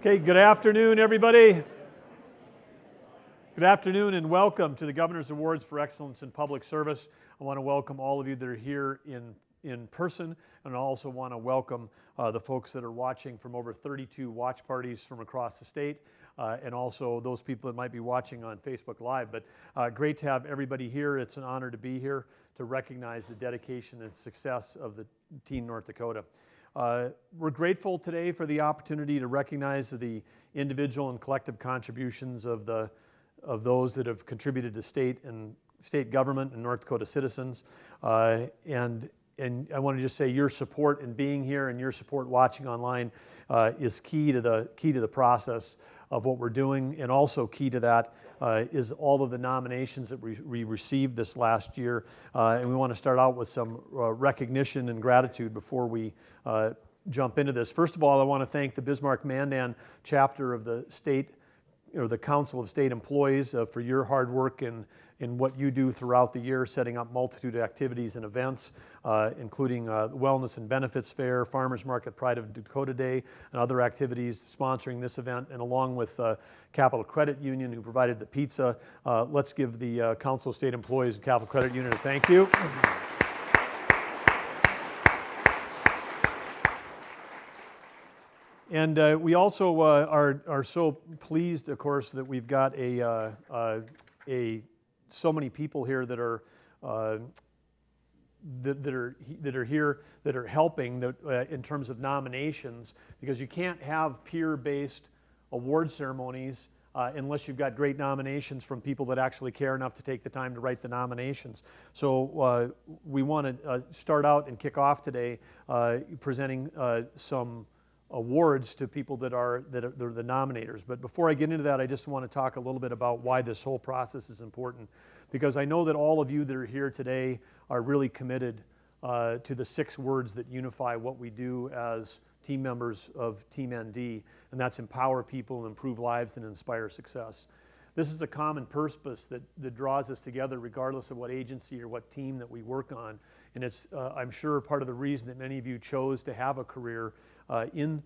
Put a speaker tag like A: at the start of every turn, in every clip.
A: Okay, good afternoon, everybody. Good afternoon and welcome to the Governor's Awards for Excellence in Public Service. I want to welcome all of you that are here in person, and I also want to welcome the folks that are watching from over 32 watch parties from across the state, and also those people that might be watching on Facebook Live. But great to have everybody here. It's an honor to be here to recognize the dedication and success of the Team North Dakota. We're grateful today for the opportunity to recognize the individual and collective contributions of those that have contributed to state government and North Dakota citizens. And I want to just say your support in being here and your support watching online is key to the process of what we're doing, and also key to that is all of the nominations that we received this last year. And we want to start out with some recognition and gratitude before we jump into this. First of all, I want to thank the Bismarck-Mandan chapter of the state, or the Council of State Employees, for your hard work in what you do throughout the year, setting up multitude of activities and events, including Wellness and Benefits Fair, Farmers Market Pride of Dakota Day, and other activities sponsoring this event, and along with Capital Credit Union, who provided the pizza. Let's give the Council of State Employees and Capital Credit Union a thank you. And we also are so pleased, of course, that we've got so many people here that are here that are helping in terms of nominations, because you can't have peer-based award ceremonies unless you've got great nominations from people that actually care enough to take the time to write the nominations. So we want to start out and kick off today presenting some awards to people that are the nominators. But before I get into that, I just want to talk a little bit about why this whole process is important, because I know that all of you that are here today are really committed to the 6 words that unify what we do as team members of Team ND, and that's empower people, improve lives, and inspire success. This is a common purpose that draws us together regardless of what agency or what team that we work on. And it's, I'm sure, part of the reason that many of you chose to have a career in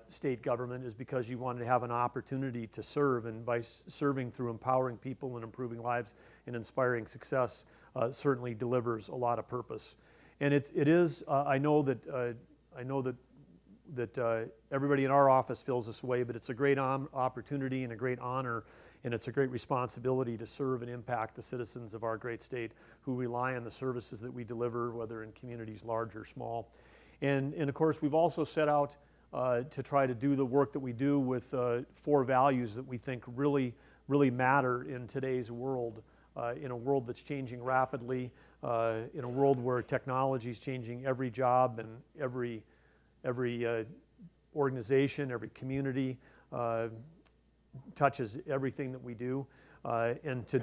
A: state government is because you wanted to have an opportunity to serve, and by serving through empowering people and improving lives and inspiring success certainly delivers a lot of purpose. And it is, I know that everybody in our office feels this way, but it's a great opportunity and a great honor, and it's a great responsibility to serve and impact the citizens of our great state who rely on the services that we deliver, whether in communities large or small. And of course, we've also set out to try to do the work that we do with 4 values that we think really matter in today's world, in a world that's changing rapidly, in a world where technology is changing every job and every organization, every community, touches everything that we do. And to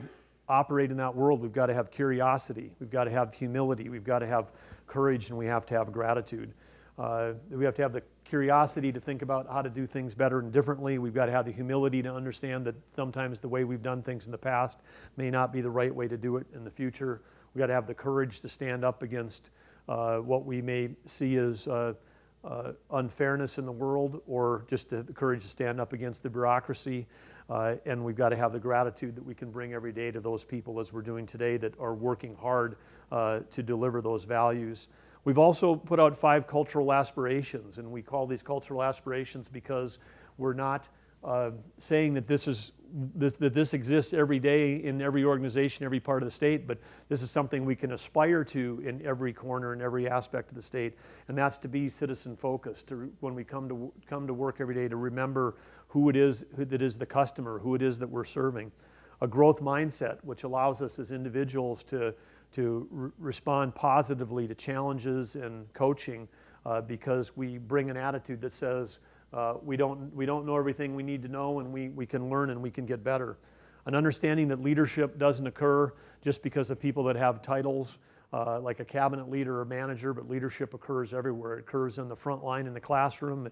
A: operate in that world, we've got to have curiosity, we've got to have humility, we've got to have courage, and we have to have gratitude. We have to have the curiosity to think about how to do things better and differently. We've got to have the humility to understand that sometimes the way we've done things in the past may not be the right way to do it in the future. We've got to have the courage to stand up against what we may see as unfairness in the world, or just the courage to stand up against the bureaucracy. And we've got to have the gratitude that we can bring every day to those people, as we're doing today, that are working hard to deliver those values. We've also put out 5 cultural aspirations, and we call these cultural aspirations because we're not saying that this exists every day in every organization, every part of the state, but this is something we can aspire to in every corner and every aspect of the state, and that's to be citizen-focused. When we come to work every day, to remember who it is that is the customer, who it is that we're serving. A growth mindset, which allows us as individuals to respond positively to challenges and coaching, because we bring an attitude that says, we don't know everything we need to know, and we can learn and we can get better. An understanding that leadership doesn't occur just because of people that have titles like a cabinet leader or manager, but leadership occurs everywhere. It occurs in the front line in the classroom.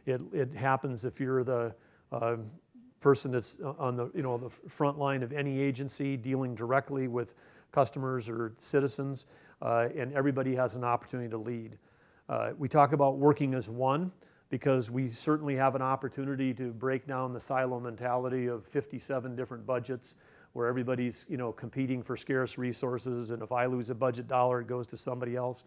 A: It happens if you're the person that's on the front line of any agency dealing directly with customers or citizens, and everybody has an opportunity to lead. We talk about working as one. because we certainly have an opportunity to break down the silo mentality of 57 different budgets where everybody's, competing for scarce resources, and if I lose a budget dollar, it goes to somebody else.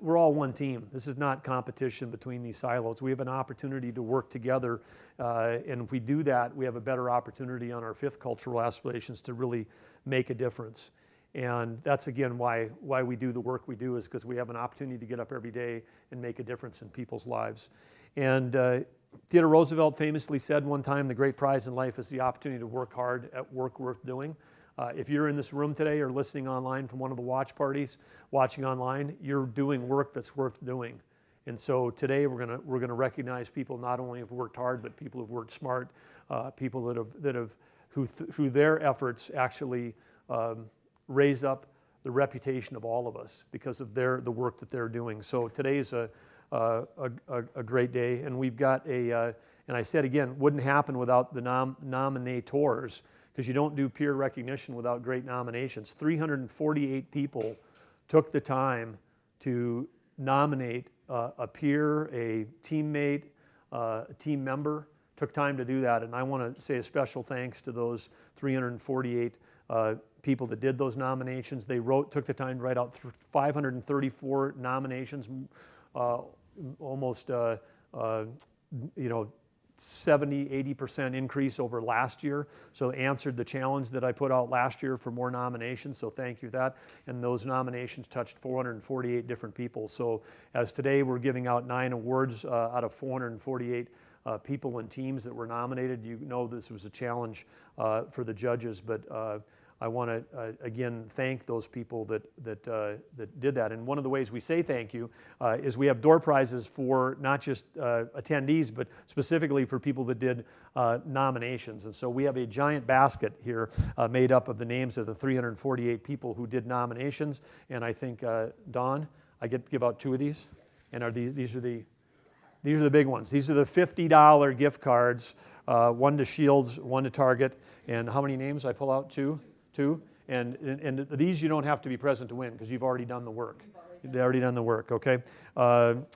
A: We're all one team. This is not competition between these silos. We have an opportunity to work together, and if we do that, we have a better opportunity on our fifth cultural aspirations to really make a difference. And that's, again, why we do the work we do, is because we have an opportunity to get up every day and make a difference in people's lives. And Theodore Roosevelt famously said one time, the great prize in life is the opportunity to work hard at work worth doing. If you're in this room today or listening online from one of the watch parties, watching online, you're doing work that's worth doing. And so today we're gonna recognize people not only have worked hard, but people who've worked smart, people who their efforts actually raise up the reputation of all of us because of the work that they're doing. So today is a great day, and we've got and I said again, wouldn't happen without the nominators, because you don't do peer recognition without great nominations. 348 people took the time to nominate a peer, a teammate, a team member, took time to do that. And I want to say a special thanks to those 348 people that did those nominations. They took the time to write out 534 nominations, almost 70-80% increase over last year. So answered the challenge that I put out last year for more nominations. So thank you for that. And those nominations touched 448 different people. So as today we're giving out 9 awards out of 448 people and teams that were nominated. You know this was a challenge for the judges, but I want to again thank those people that did that. And one of the ways we say thank you is we have door prizes for not just attendees, but specifically for people that did nominations. And so we have a giant basket here made up of the names of the 348 people who did nominations. And I think Dawn, I get to give out 2 of these. And these are the big ones. These are the $50 gift cards, one to Shields, one to Target. And how many names I pull out? 2. And these you don't have to be present to win because you've already done the work. You've already done the work, okay? The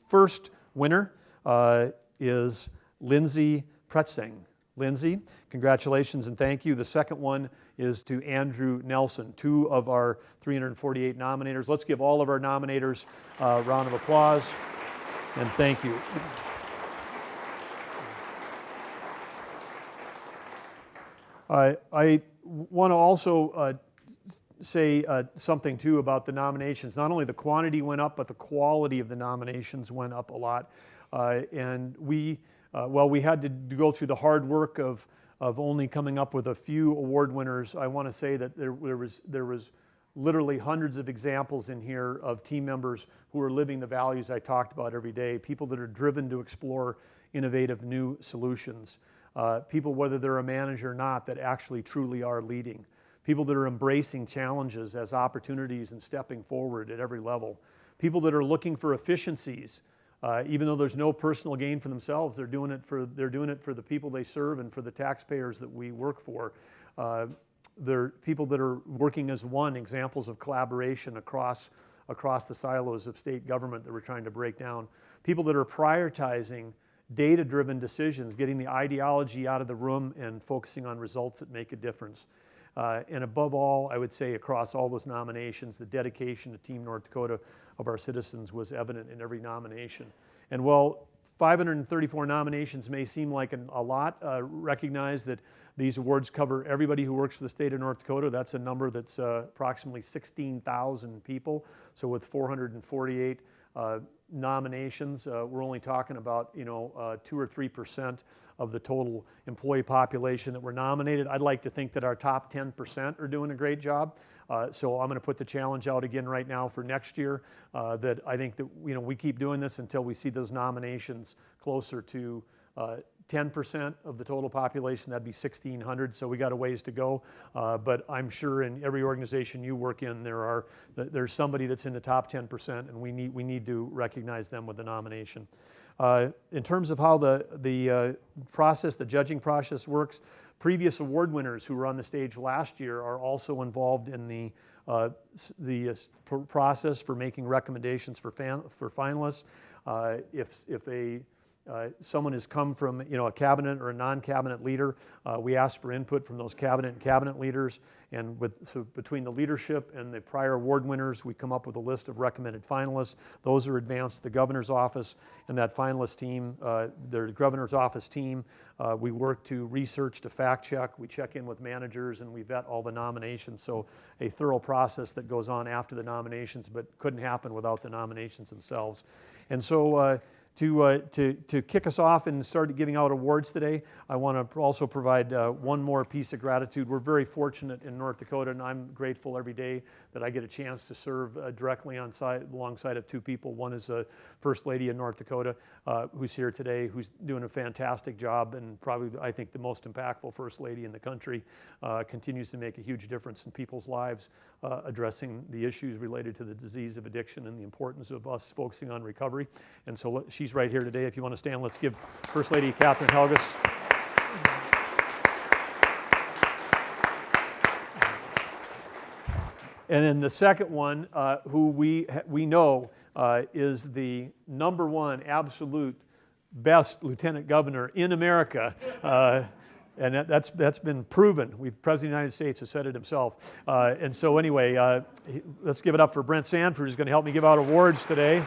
A: first winner is Lindsay Pretzing. Lindsay, congratulations and thank you. The second one is to Andrew Nelson, 2 of our 348 nominators. Let's give all of our nominators a round of applause and thank you. I want to also say something too about the nominations. Not only the quantity went up, but the quality of the nominations went up a lot. And we had to go through the hard work of only coming up with a few award winners. I want to say that there was literally hundreds of examples in here of team members who are living the values I talked about every day, people that are driven to explore innovative new solutions. People, whether they're a manager or not, that actually truly are leading. People that are embracing challenges as opportunities and stepping forward at every level. People that are looking for efficiencies, even though there's no personal gain for themselves, they're doing it for the people they serve and for the taxpayers that we work for. They're people that are working as one, examples of collaboration across the silos of state government that we're trying to break down. People that are prioritizing data-driven decisions, getting the ideology out of the room and focusing on results that make a difference. And above all, I would say across all those nominations, the dedication to Team North Dakota of our citizens was evident in every nomination. And while 534 nominations may seem like a lot, recognize that these awards cover everybody who works for the state of North Dakota. That's a number that's approximately 16,000 people. So with 448 nominations, we're only talking about 2 or 3% of the total employee population that were nominated. I'd like to think that our top 10% are doing a great job. So I'm going to put the challenge out again right now for next year. That I think that we keep doing this until we see those nominations closer to 10% of the total population. That'd be 1,600. So we got a ways to go. But I'm sure in every organization you work in, there's somebody that's in the top 10%, and we need to recognize them with the nomination. In terms of how the judging process works, previous award winners who were on the stage last year are also involved in the process for making recommendations for finalists. If someone has come from a cabinet or a non-cabinet leader, we ask for input from those cabinet leaders, and so between the leadership and the prior award winners, we come up with a list of recommended finalists. Those are advanced to the governor's office, and that finalist team, the governor's office team, we work to research, to fact check, we check in with managers, and we vet all the nominations. So a thorough process that goes on after the nominations, but couldn't happen without the nominations themselves. And so to kick us off and start giving out awards today, I want to also provide one more piece of gratitude. We're very fortunate in North Dakota, and I'm grateful every day that I get a chance to serve directly alongside of two people. One is a First Lady in North Dakota who's here today, who's doing a fantastic job, and probably, I think, the most impactful First Lady in the country, continues to make a huge difference in people's lives, addressing the issues related to the disease of addiction and the importance of us focusing on recovery. And so she's right here today. If you want to stand, let's give First Lady Catherine Helgas. And then the second one, who we know is the #1 absolute best lieutenant governor in America, and that's been proven. President of the United States has said it himself. And so anyway, let's give it up for Brent Sanford, who's going to help me give out awards today.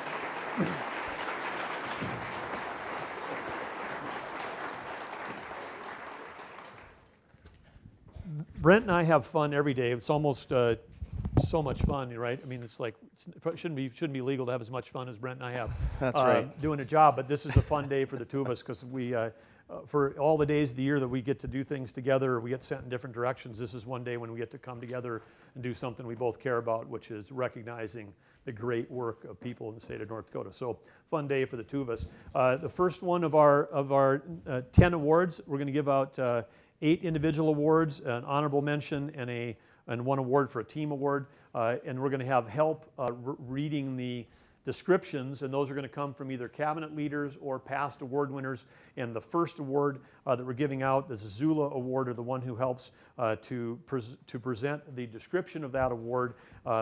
A: Brent and I have fun every day. It's almost so much fun, right? I mean, it's like it shouldn't be legal to have as much fun as Brent and I have.
B: That's right.
A: Doing a job, but this is a fun day for the two of us because we, for all the days of the year that we get to do things together, or we get sent in different directions, this is one day when we get to come together and do something we both care about, which is recognizing the great work of people in the state of North Dakota. So, fun day for the two of us. The first one of our 10 awards, we're going to give out 8 individual awards, an honorable mention, and 1 award for a team award. And we're going to have help reading the descriptions, and those are going to come from either cabinet leaders or past award winners. And the first award that we're giving out, the Zazula Award, or the one who helps to present the description of that award.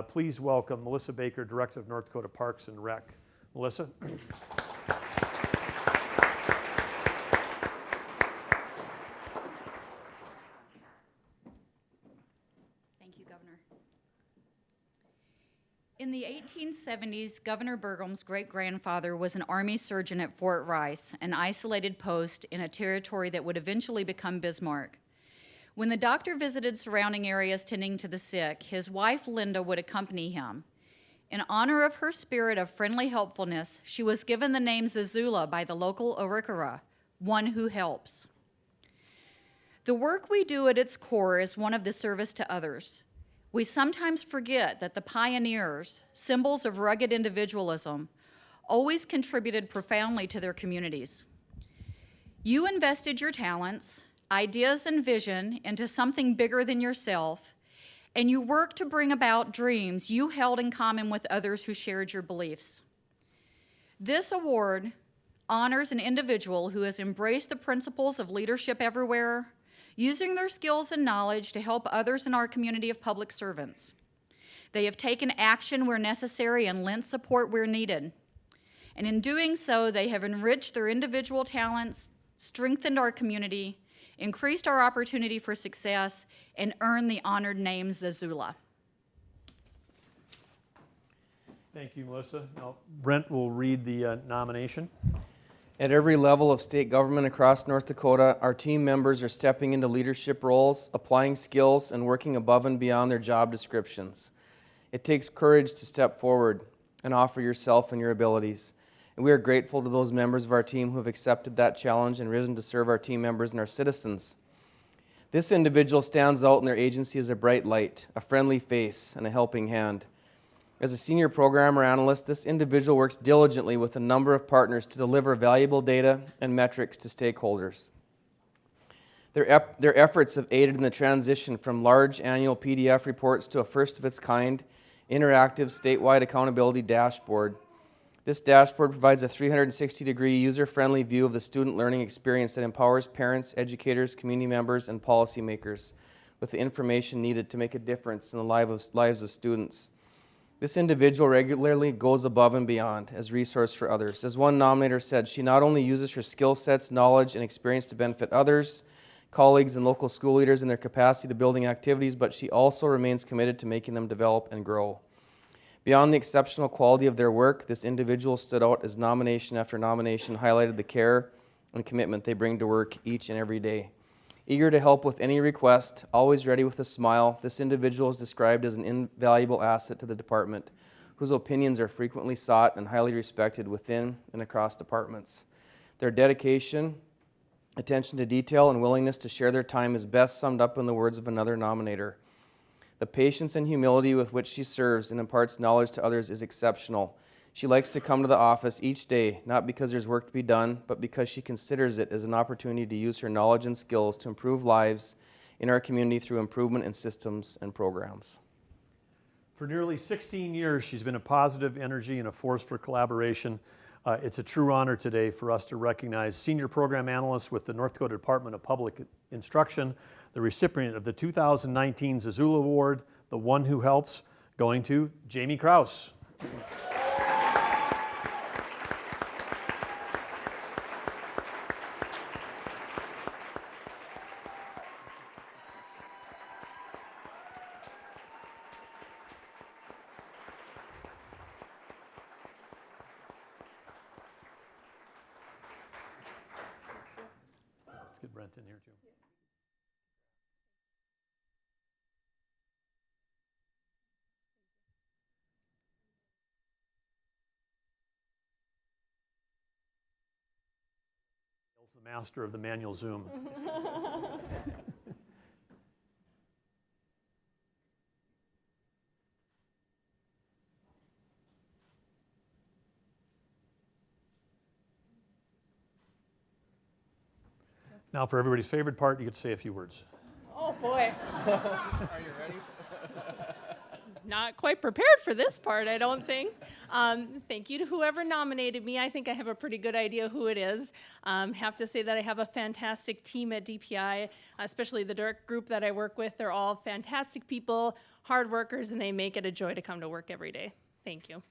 A: Please welcome Melissa Baker, Director of North Dakota Parks and Rec. Melissa.
C: In the 1870s, Governor Burgum's great-grandfather was an Army surgeon at Fort Rice, an isolated post in a territory that would eventually become Bismarck. When the doctor visited surrounding areas tending to the sick, his wife Linda would accompany him. In honor of her spirit of friendly helpfulness, she was given the name Zazula by the local Arikara, one who helps. The work we do at its core is one of the service to others. We sometimes forget that the pioneers, symbols of rugged individualism, always contributed profoundly to their communities. You invested your talents, ideas, and vision into something bigger than yourself, and you worked to bring about dreams you held in common with others who shared your beliefs. This award honors an individual who has embraced the principles of leadership everywhere, using their skills and knowledge to help others in our community of public servants. They have taken action where necessary and lent support where needed. And in doing so, they have enriched their individual talents, strengthened our community, increased our opportunity for success, and earned the honored name Zazula.
A: Thank you, Melissa. Now, Brent will read the nomination.
B: At every level of state government across North Dakota, our team members are stepping into leadership roles, applying skills, and working above and beyond their job descriptions. It takes courage to step forward and offer yourself and your abilities. And we are grateful to those members of our team who have accepted that challenge and risen to serve our team members and our citizens. This individual stands out in their agency as a bright light, a friendly face, and a helping hand. As a senior program or analyst, this individual works diligently with a number of partners to deliver valuable data and metrics to stakeholders. Their efforts have aided in the transition from large annual PDF reports to a first-of-its-kind interactive statewide accountability dashboard. This dashboard provides a 360-degree user-friendly view of the student learning experience that empowers parents, educators, community members, and policymakers with the information needed to make a difference in the lives of students. This individual regularly goes above and beyond as a resource for others. As one nominator said, she not only uses her skill sets, knowledge, and experience to benefit others, colleagues, and local school leaders in their capacity to building activities, but she also remains committed to making them develop and grow. Beyond the exceptional quality of their work, this individual stood out as nomination after nomination highlighted the care and commitment they bring to work each and every day. Eager to help with any request, always ready with a smile, this individual is described as an invaluable asset to the department, whose opinions are frequently sought and highly respected within and across departments. Their dedication, attention to detail, and willingness to share their time is best summed up in the words of another nominator. The patience and humility with which she serves and imparts knowledge to others is exceptional. She likes to come to the office each day, not because there's work to be done, but because she considers it as an opportunity to use her knowledge and skills to improve lives in our community through improvement in systems and programs.
A: For nearly 16 years, she's been a positive energy and a force for collaboration. It's a true honor today for us to recognize Senior Program Analyst with the North Dakota Department of Public Instruction, the recipient of the 2019 Zazula Award, the one who helps, going to Jamie Kraus. Let's get Brent in here too. The master of the manual Zoom. Now for everybody's favorite part, you get to say a few words.
D: Oh boy.
B: Are you ready?
D: Not quite prepared for this part, I don't think. Thank you to whoever nominated me. I think I have a pretty good idea who it is. Have to say that I have a fantastic team at DPI, especially the direct group that I work with. They're all fantastic people, hard workers, and they make it a joy to come to work every day. Thank you.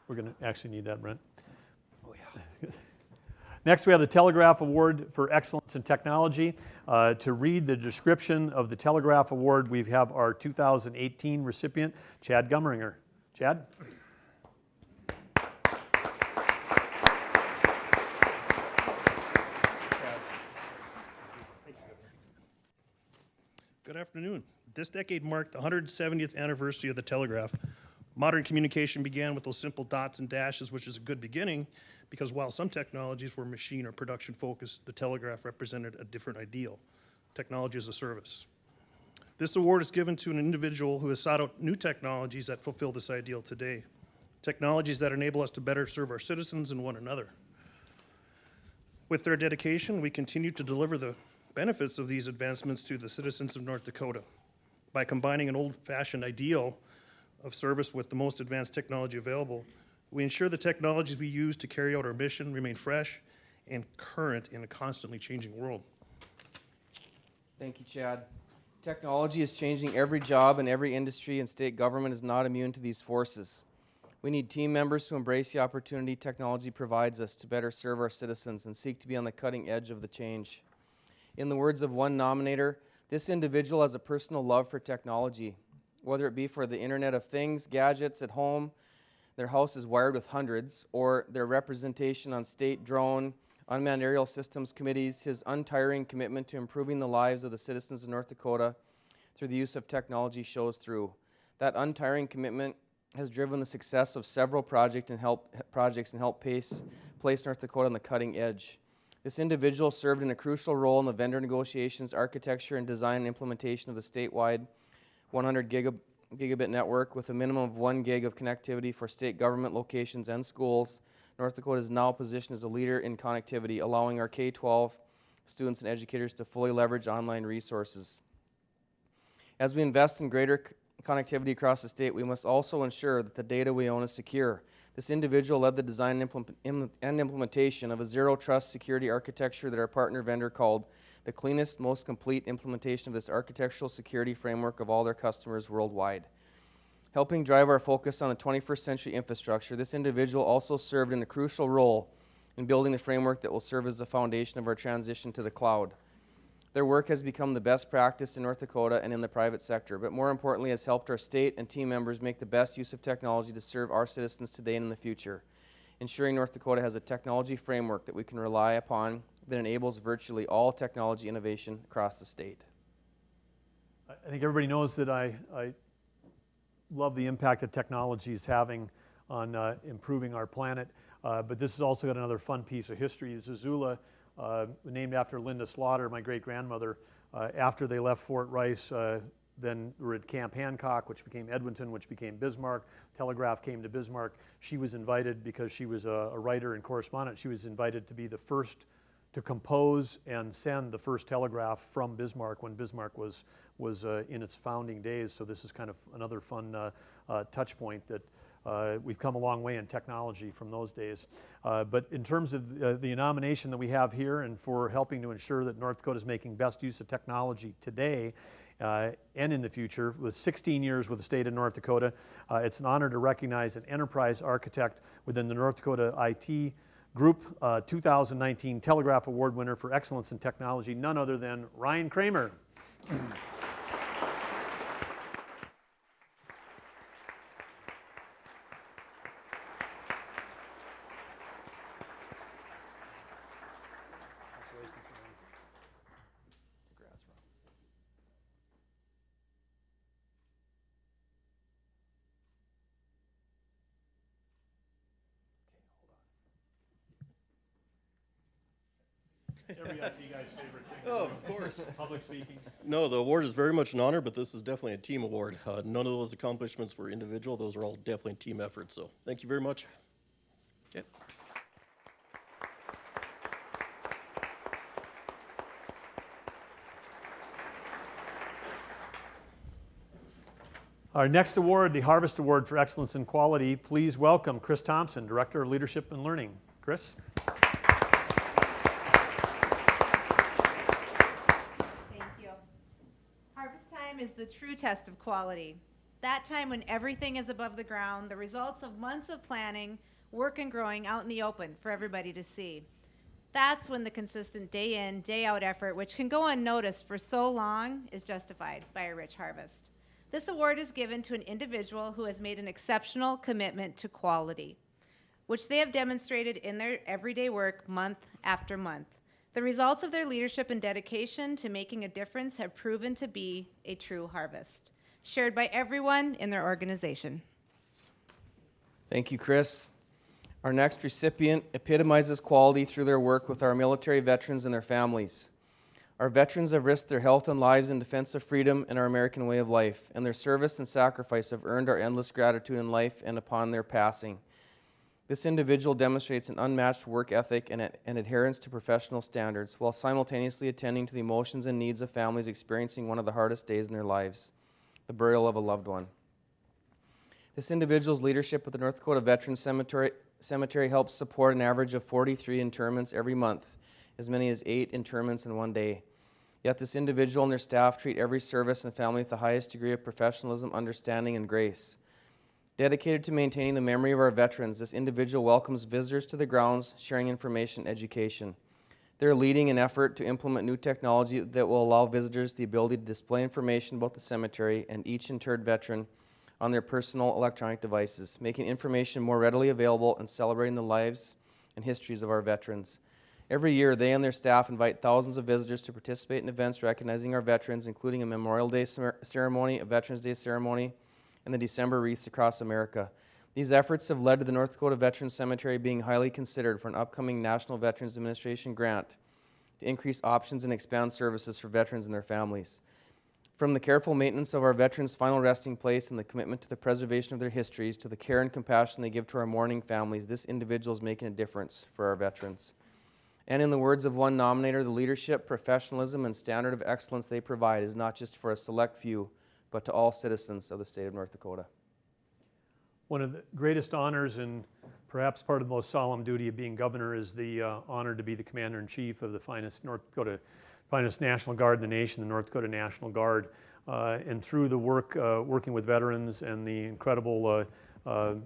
A: We're going to actually need that, Brent. Oh, yeah. Next, we have the Telegraph Award for Excellence in Technology. To read the description of the Telegraph Award, we have our 2018 recipient, Chad Gumringer. Chad?
E: Good afternoon. This decade marked the 170th anniversary of the telegraph. Modern communication began with those simple dots and dashes, which is a good beginning, because while some technologies were machine or production focused, the telegraph represented a different ideal, technology as a service. This award is given to an individual who has sought out new technologies that fulfill this ideal today, technologies that enable us to better serve our citizens and one another. With their dedication, we continue to deliver the benefits of these advancements to the citizens of North Dakota by combining an old-fashioned ideal of service with the most advanced technology available. We ensure the technologies we use to carry out our mission remain fresh and current in a constantly changing world.
B: Thank you, Chad. Technology is changing every job and every industry, and state government is not immune to these forces. We need team members who embrace the opportunity technology provides us to better serve our citizens and seek to be on the cutting edge of the change. In the words of one nominator, this individual has a personal love for technology. Whether it be for the Internet of Things, gadgets at home, their house is wired with hundreds, or their representation on state drone, unmanned aerial systems committees, his untiring commitment to improving the lives of the citizens of North Dakota through the use of technology shows through. That untiring commitment has driven the success of several projects and helped place North Dakota on the cutting edge. This individual served in a crucial role in the vendor negotiations, architecture, and design and implementation of the statewide 100 gigabit network with a minimum of 1 gig of connectivity for state government locations and schools. North Dakota is now positioned as a leader in connectivity, allowing our K-12 students and educators to fully leverage online resources. As we invest in greater connectivity across the state, we must also ensure that the data we own is secure. This individual led the design and implementation of a zero-trust security architecture that our partner vendor called the cleanest, most complete implementation of this architectural security framework of all their customers worldwide. Helping drive our focus on the 21st century infrastructure, this individual also served in a crucial role in building the framework that will serve as the foundation of our transition to the cloud. Their work has become the best practice in North Dakota and in the private sector, but more importantly has helped our state and team members make the best use of technology to serve our citizens today and in the future, ensuring North Dakota has a technology framework that we can rely upon that enables virtually all technology innovation across the state.
A: I think everybody knows that I love the impact that technology is having on improving our planet, but this has also got another fun piece of history. Zazula, named after Linda Slaughter, my great-grandmother, after they left Fort Rice, then we were at Camp Hancock, which became Edmonton, which became Bismarck. Telegraph came to Bismarck. She was invited, because she was a writer and correspondent, she was invited to be the first to compose and send the first telegraph from Bismarck when Bismarck was in its founding days. So this is kind of another fun touch point that we've come a long way in technology from those days. But in terms of the nomination that we have here and for helping to ensure that North Dakota is making best use of technology today and in the future, with 16 years with the state of North Dakota, it's an honor to recognize an enterprise architect within the North Dakota IT Group 2019 Telegraph Award winner for excellence in technology, none other than Ryan Kramer. Every IT guy's favorite thing.
F: Oh, of course.
A: Public speaking.
F: No, the award is very much an honor, but this is definitely a team award. None of those accomplishments were individual. Those are all definitely team efforts. So thank you very much. Okay.
A: Our next award, the Harvest Award for Excellence in Quality. Please welcome Chris Thompson, Director of Leadership and Learning. Chris?
G: Is the true test of quality. That time when everything is above the ground, the results of months of planning, work and growing out in the open for everybody to see. That's when the consistent day in, day out effort, which can go unnoticed for so long, is justified by a rich harvest. This award is given to an individual who has made an exceptional commitment to quality, which they have demonstrated in their everyday work month after month. The results of their leadership and dedication to making a difference have proven to be a true harvest, shared by everyone in their organization.
B: Thank you, Chris. Our next recipient epitomizes quality through their work with our military veterans and their families. Our veterans have risked their health and lives in defense of freedom and our American way of life, and their service and sacrifice have earned our endless gratitude in life and upon their passing. This individual demonstrates an unmatched work ethic and adherence to professional standards while simultaneously attending to the emotions and needs of families experiencing one of the hardest days in their lives, the burial of a loved one. This individual's leadership with the North Dakota Veterans Cemetery helps support an average of 43 interments every month, as many as 8 interments in one day. Yet this individual and their staff treat every service and family with the highest degree of professionalism, understanding, and grace. Dedicated to maintaining the memory of our veterans, this individual welcomes visitors to the grounds, sharing information and education. They're leading an effort to implement new technology that will allow visitors the ability to display information about the cemetery and each interred veteran on their personal electronic devices, making information more readily available and celebrating the lives and histories of our veterans. Every year, they and their staff invite thousands of visitors to participate in events recognizing our veterans, including a Memorial Day ceremony, a Veterans Day ceremony, and the December wreaths across America. These efforts have led to the North Dakota Veterans Cemetery being highly considered for an upcoming National Veterans Administration grant to increase options and expand services for veterans and their families. From the careful maintenance of our veterans' final resting place and the commitment to the preservation of their histories to the care and compassion they give to our mourning families, this individual is making a difference for our veterans. And in the words of one nominator, the leadership, professionalism, and standard of excellence they provide is not just for a select few, but to all citizens of the state of North Dakota.
A: One of the greatest honors and perhaps part of the most solemn duty of being governor is the honor to be the commander-in-chief of the finest National Guard in the nation, the North Dakota National Guard. And through the work, working with veterans and the incredible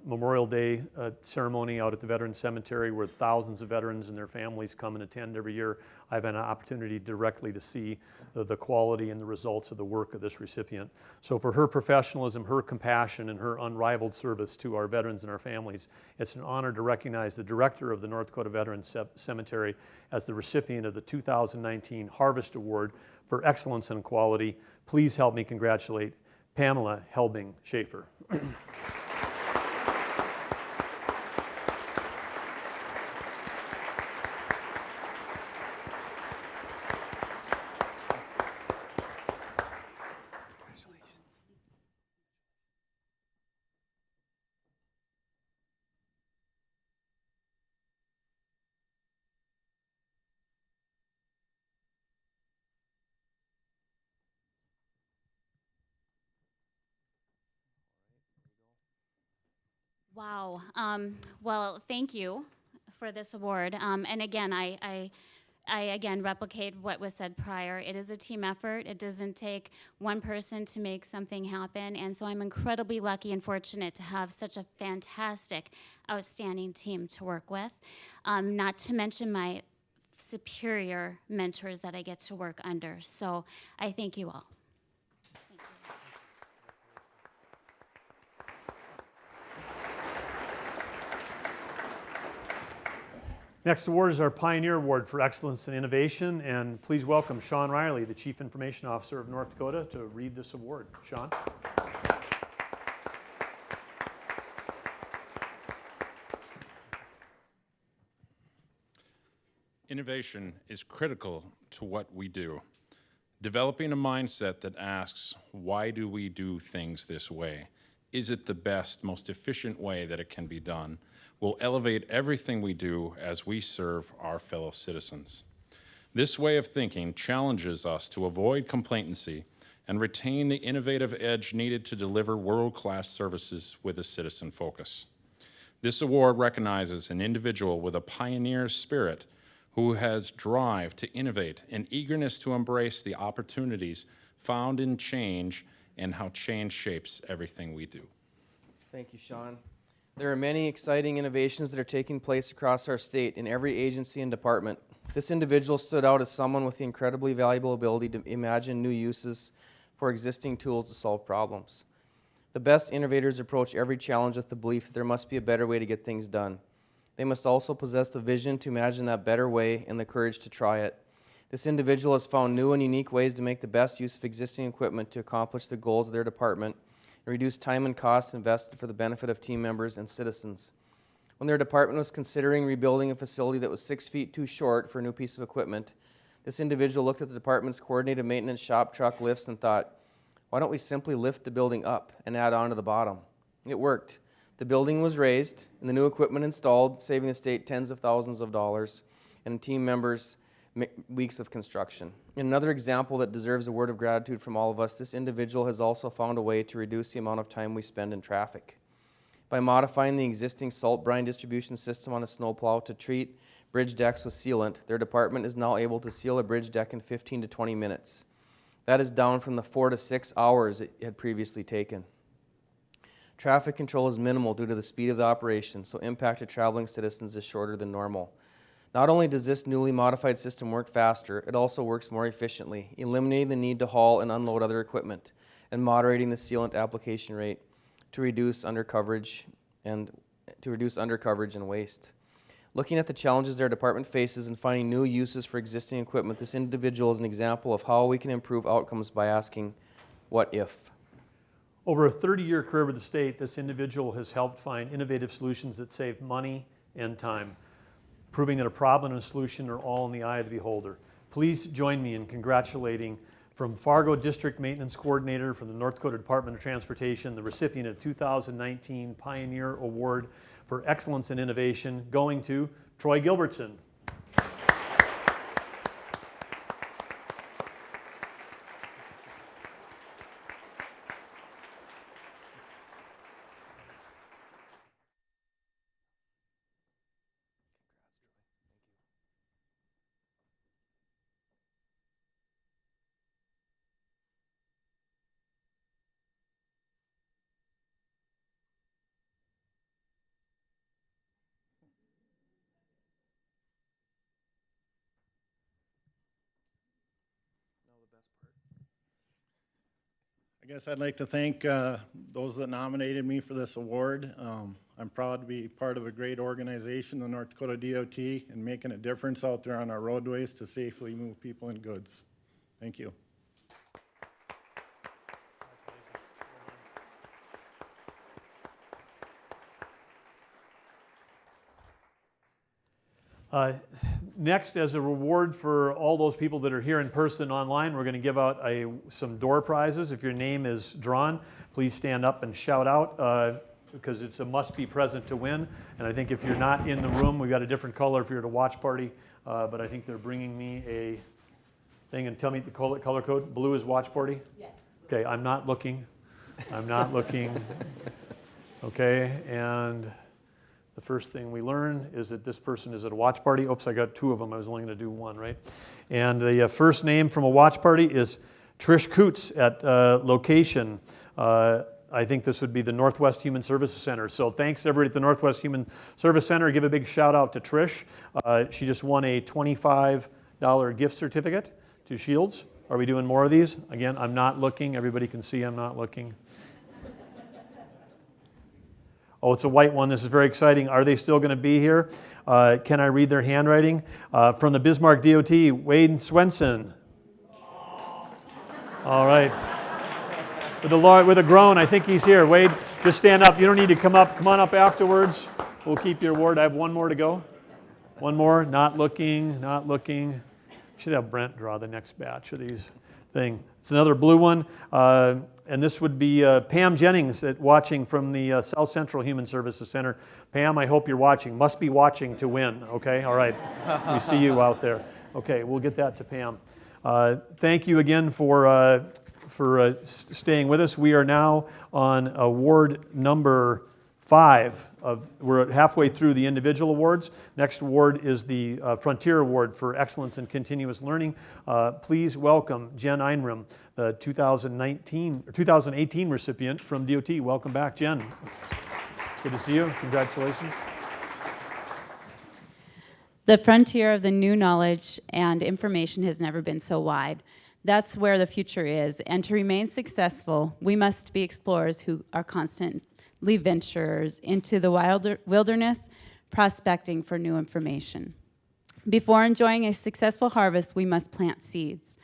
A: Memorial Day ceremony out at the Veterans Cemetery where thousands of veterans and their families come and attend every year, I've had an opportunity directly to see the quality and the results of the work of this recipient. So for her professionalism, her compassion, and her unrivaled service to our veterans and our families, it's an honor to recognize the director of the North Dakota Veterans Cemetery as the recipient of the 2019 Harvest Award for Excellence in Quality. Please help me congratulate Pamela Helbing Schaefer.
H: Wow. Well, thank you for this award. And again, I again replicate what was said prior. It is a team effort. It doesn't take one person to make something happen. And so I'm incredibly lucky and fortunate to have such a fantastic, outstanding team to work with. Not to mention my superior mentors that I get to work under. So I thank you all.
A: Next award is our Pioneer Award for Excellence in Innovation, and please welcome Sean Riley, the Chief Information Officer of North Dakota, to read this award. Sean?
I: Innovation is critical to what we do. Developing a mindset that asks, why do we do things this way? Is it the best, most efficient way that it can be done? Will elevate everything we do as we serve our fellow citizens. This way of thinking challenges us to avoid complacency and retain the innovative edge needed to deliver world-class services with a citizen focus. This award recognizes an individual with a pioneer spirit who has drive to innovate and eagerness to embrace the opportunities found in change and how change shapes everything we do.
B: Thank you, Sean. There are many exciting innovations that are taking place across our state in every agency and department. This individual stood out as someone with the incredibly valuable ability to imagine new uses for existing tools to solve problems. The best innovators approach every challenge with the belief that there must be a better way to get things done. They must also possess the vision to imagine that better way and the courage to try it. This individual has found new and unique ways to make the best use of existing equipment to accomplish the goals of their department and reduce time and costs invested for the benefit of team members and citizens. When their department was considering rebuilding a facility that was 6 feet too short for a new piece of equipment, this individual looked at the department's coordinated maintenance shop truck lifts and thought, why don't we simply lift the building up and add on to the bottom? It worked. The building was raised and the new equipment installed, saving the state tens of thousands of dollars and team members weeks of construction. In another example that deserves a word of gratitude from all of us, this individual has also found a way to reduce the amount of time we spend in traffic. By modifying the existing salt brine distribution system on a snowplow to treat bridge decks with sealant, their department is now able to seal a bridge deck in 15 to 20 minutes. That is down from the 4 to 6 hours it had previously taken. Traffic control is minimal due to the speed of the operation, so impact to traveling citizens is shorter than normal. Not only does this newly modified system work faster, it also works more efficiently, eliminating the need to haul and unload other equipment and moderating the sealant application rate to reduce undercoverage and waste. Looking at the challenges their department faces and finding new uses for existing equipment, this individual is an example of how we can improve outcomes by asking, what if?
A: Over a 30-year career with the state, this individual has helped find innovative solutions that save money and time, proving that a problem and a solution are all in the eye of the beholder. Please join me in congratulating from Fargo District Maintenance Coordinator from the North Dakota Department of Transportation, the recipient of 2019 Pioneer Award for Excellence in Innovation, going to Troy Gilbertson.
J: I guess I'd like to thank those that nominated me for this award. I'm proud to be part of a great organization, the North Dakota DOT, and making a difference out there on our roadways to safely move people and goods. Thank you.
A: Next, as a reward for all those people that are here in person online, we're going to give out some door prizes. If your name is drawn, please stand up and shout out because it's a must-be present to win. And I think if you're not in the room, we've got a different color if you're at a watch party. But I think they're bringing me a thing. And tell me the color code. Blue is watch party? Yes. Okay, I'm not looking. I'm not looking. Okay, and the first thing we learn is that this person is at a watch party. Oops, I got two of them. I was only going to do one, right? And the first name from a watch party is Trish Coots at location. I think this would be the Northwest Human Services Center. So thanks everybody at the Northwest Human Service Center. Give a big shout out to Trish. She just won a $25 gift certificate to Shields. Are we doing more of these? Again, I'm not looking. Everybody can see I'm not looking. Oh, it's a white one. This is very exciting. Are they still going to be here? Can I read their handwriting? From the Bismarck DOT, Wade Swenson. All right. With a groan, I think he's here. Wade, just stand up. You don't need to come up. Come on up afterwards. We'll keep your award. I have one more to go. One more. Not looking, not looking. Should have Brent draw the next batch of these thing. It's another blue one. And this would be Pam Jennings watching from the South Central Human Services Center. Pam, I hope you're watching. Must be watching to win, okay? All right. We see you out there. Okay, we'll get that to Pam. Thank you again for staying with us. We are now on award number 5. We're halfway through the individual awards. Next award is the Frontier Award for Excellence in Continuous Learning. Please welcome Jen Einram, the 2018 recipient from DOT. Welcome back, Jen. Good to see you. Congratulations.
K: The frontier of the new knowledge and information has never been so wide. That's where the future is. And to remain successful, we must be explorers who are constantly venturers into the wilderness, prospecting for new information. Before enjoying a successful harvest, we must plant seeds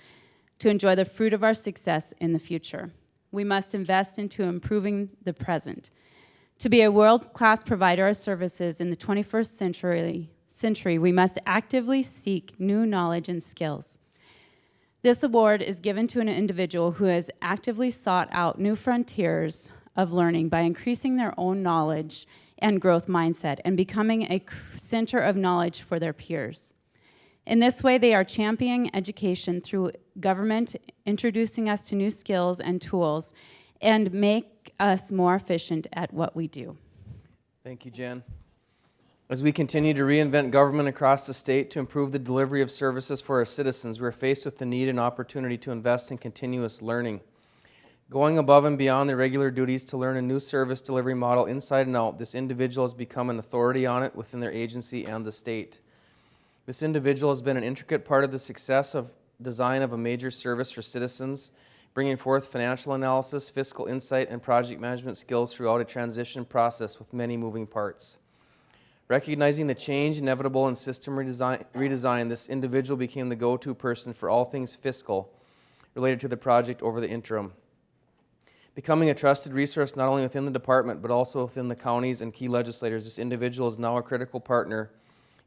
K: to enjoy the fruit of our success in the future. We must invest into improving the present. To be a world-class provider of services in the 21st century, we must actively seek new knowledge and skills. This award is given to an individual who has actively sought out new frontiers of learning by increasing their own knowledge and growth mindset and becoming a center of knowledge for their peers. In this way, they are championing education through government, introducing us to new skills and tools, and make us more efficient at what we do.
B: Thank you, Jen. As we continue to reinvent government across the state to improve the delivery of services for our citizens, we're faced with the need and opportunity to invest in continuous learning. Going above and beyond their regular duties to learn a new service delivery model inside and out, this individual has become an authority on it within their agency and the state. This individual has been an intricate part of the success of design of a major service for citizens, bringing forth financial analysis, fiscal insight, and project management skills throughout a transition process with many moving parts. Recognizing the change inevitable in system redesign, this individual became the go-to person for all things fiscal related to the project over the interim. Becoming a trusted resource not only within the department, but also within the counties and key legislators, this individual is now a critical partner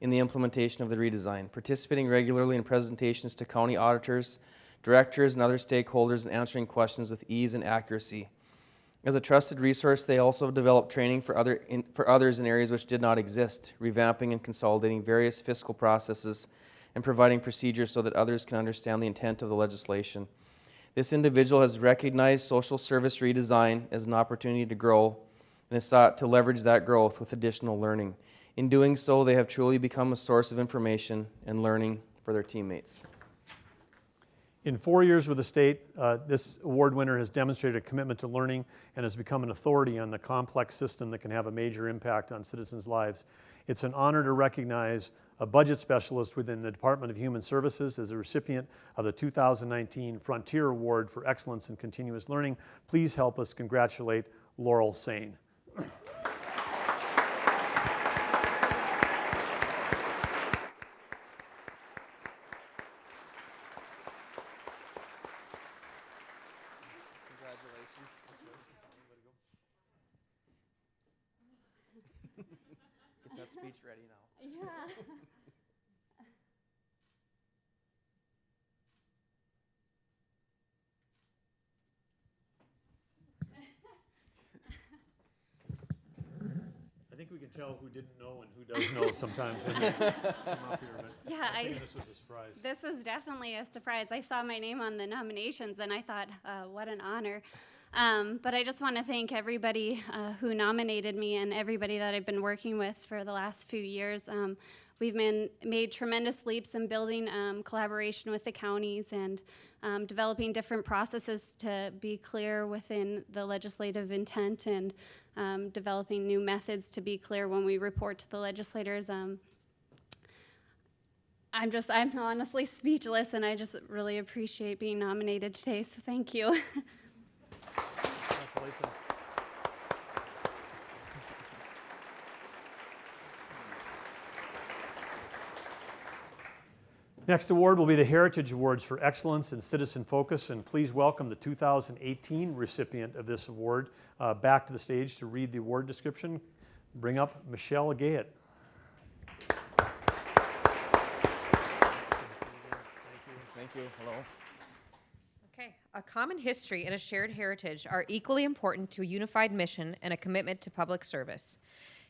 B: in the implementation of the redesign, participating regularly in presentations to county auditors, directors, and other stakeholders, and answering questions with ease and accuracy. As a trusted resource, they also have developed training for others in areas which did not exist, revamping and consolidating various fiscal processes and providing procedures so that others can understand the intent of the legislation. This individual has recognized social service redesign as an opportunity to grow and has sought to leverage that growth with additional learning. In doing so, they have truly become a source of information and learning for their teammates.
A: In 4 years with the state, this award winner has demonstrated a commitment to learning and has become an authority on the complex system that can have a major impact on citizens' lives. It's an honor to recognize a budget specialist within the Department of Human Services as a recipient of the 2019 Frontier Award for Excellence in Continuous Learning. Please help us congratulate Laurel Sane.
B: Get that speech ready now.
H: Yeah.
A: I think we can tell who didn't know and who does know sometimes when they come up here, but
L: Yeah,
A: I think this was a surprise.
L: this was definitely a surprise. I saw my name on the nominations and I thought, what an honor. But I just want to thank everybody who nominated me and everybody that I've been working with for the last few years. We've made tremendous leaps in building collaboration with the counties and developing different processes to be clear within the legislative intent and developing new methods to be clear when we report to the legislators. I'm honestly speechless, and I just really appreciate being nominated today, so thank you.
A: Congratulations. Next award will be the Heritage Awards for Excellence in Citizen Focus, and please welcome the 2018 recipient of this award back to the stage to read the award description. Bring up Michelle Gayet.
B: Thank you. Hello.
M: Okay. A common history and a shared heritage are equally important to a unified mission and a commitment to public service.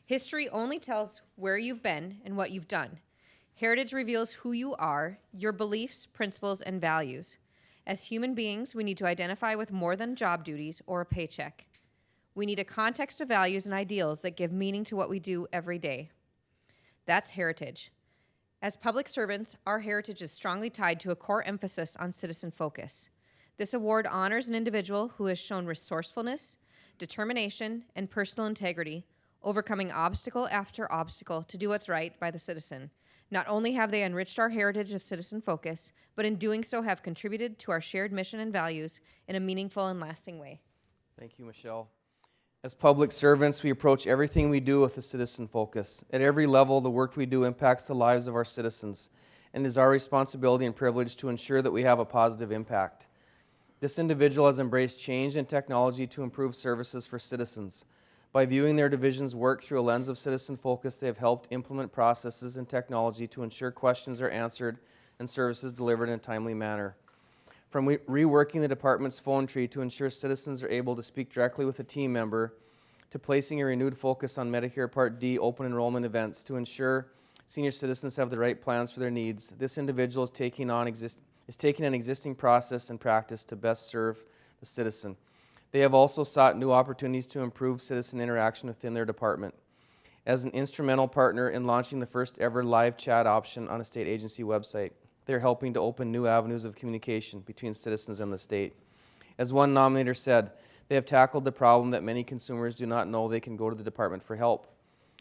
M: History only tells where you've been and what you've done. Heritage reveals who you are, your beliefs, principles, and values. As human beings, we need to identify with more than job duties or a paycheck. We need a context of values and ideals that give meaning to what we do every day. That's heritage. As public servants, our heritage is strongly tied to a core emphasis on citizen focus. This award honors an individual who has shown resourcefulness, determination, and personal integrity, overcoming obstacle after obstacle to do what's right by the citizen. Not only have they enriched our heritage of citizen focus, but in doing so have contributed to our shared mission and values in a meaningful and lasting way.
B: Thank you, Michelle. As public servants, we approach everything we do with a citizen focus. At every level, the work we do impacts the lives of our citizens, and it is our responsibility and privilege to ensure that we have a positive impact. This individual has embraced change and technology to improve services for citizens. By viewing their division's work through a lens of citizen focus, they have helped implement processes and technology to ensure questions are answered and services delivered in a timely manner. From reworking the department's phone tree to ensure citizens are able to speak directly with a team member, to placing a renewed focus on Medicare Part D open enrollment events to ensure senior citizens have the right plans for their needs, this individual is taking an existing process and practice to best serve the citizen. They have also sought new opportunities to improve citizen interaction within their department. As an instrumental partner in launching the first ever live chat option on a state agency website, they're helping to open new avenues of communication between citizens and the state. As one nominator said, they have tackled the problem that many consumers do not know they can go to the department for help.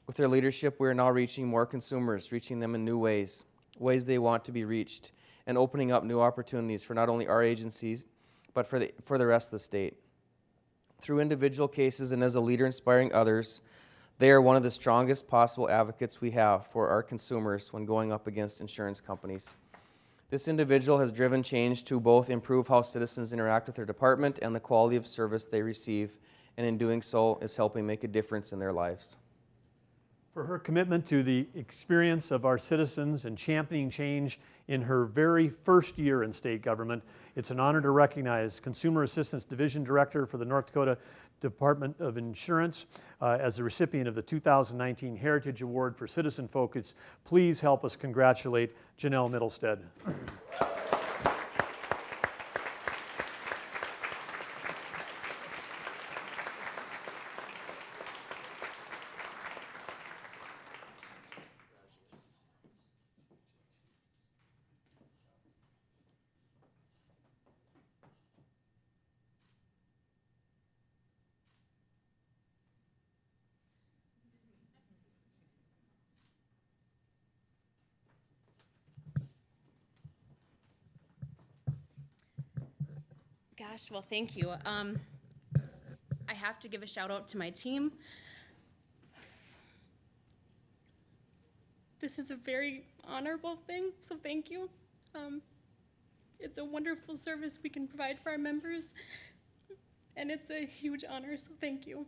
B: With their leadership, we are now reaching more consumers, reaching them in new ways they want to be reached, and opening up new opportunities for not only our agencies, but for the rest of the state. Through individual cases and as a leader inspiring others, they are one of the strongest possible advocates we have for our consumers when going up against insurance companies. This individual has driven change to both improve how citizens interact with their department and the quality of service they receive, and in doing so is helping make a difference in their lives.
A: For her commitment to the experience of our citizens and championing change in her very first year in state government, it's an honor to recognize Consumer Assistance Division Director for the North Dakota Department of Insurance as the recipient of the 2019 Heritage Award for Citizen Focus. Please help us congratulate Janelle Middlestead.
N: Gosh, well, thank you. I have to give a shout out to my team. This is a very honorable thing, so thank you. It's a wonderful service we can provide for our members, and it's a huge honor, so thank you.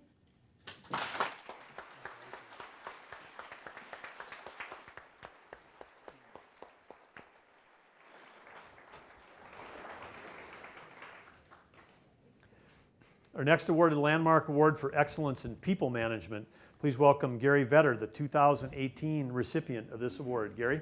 A: Our next award is the Landmark Award for Excellence in People Management. Please welcome Gary Vetter, the 2018 recipient of this award. Gary?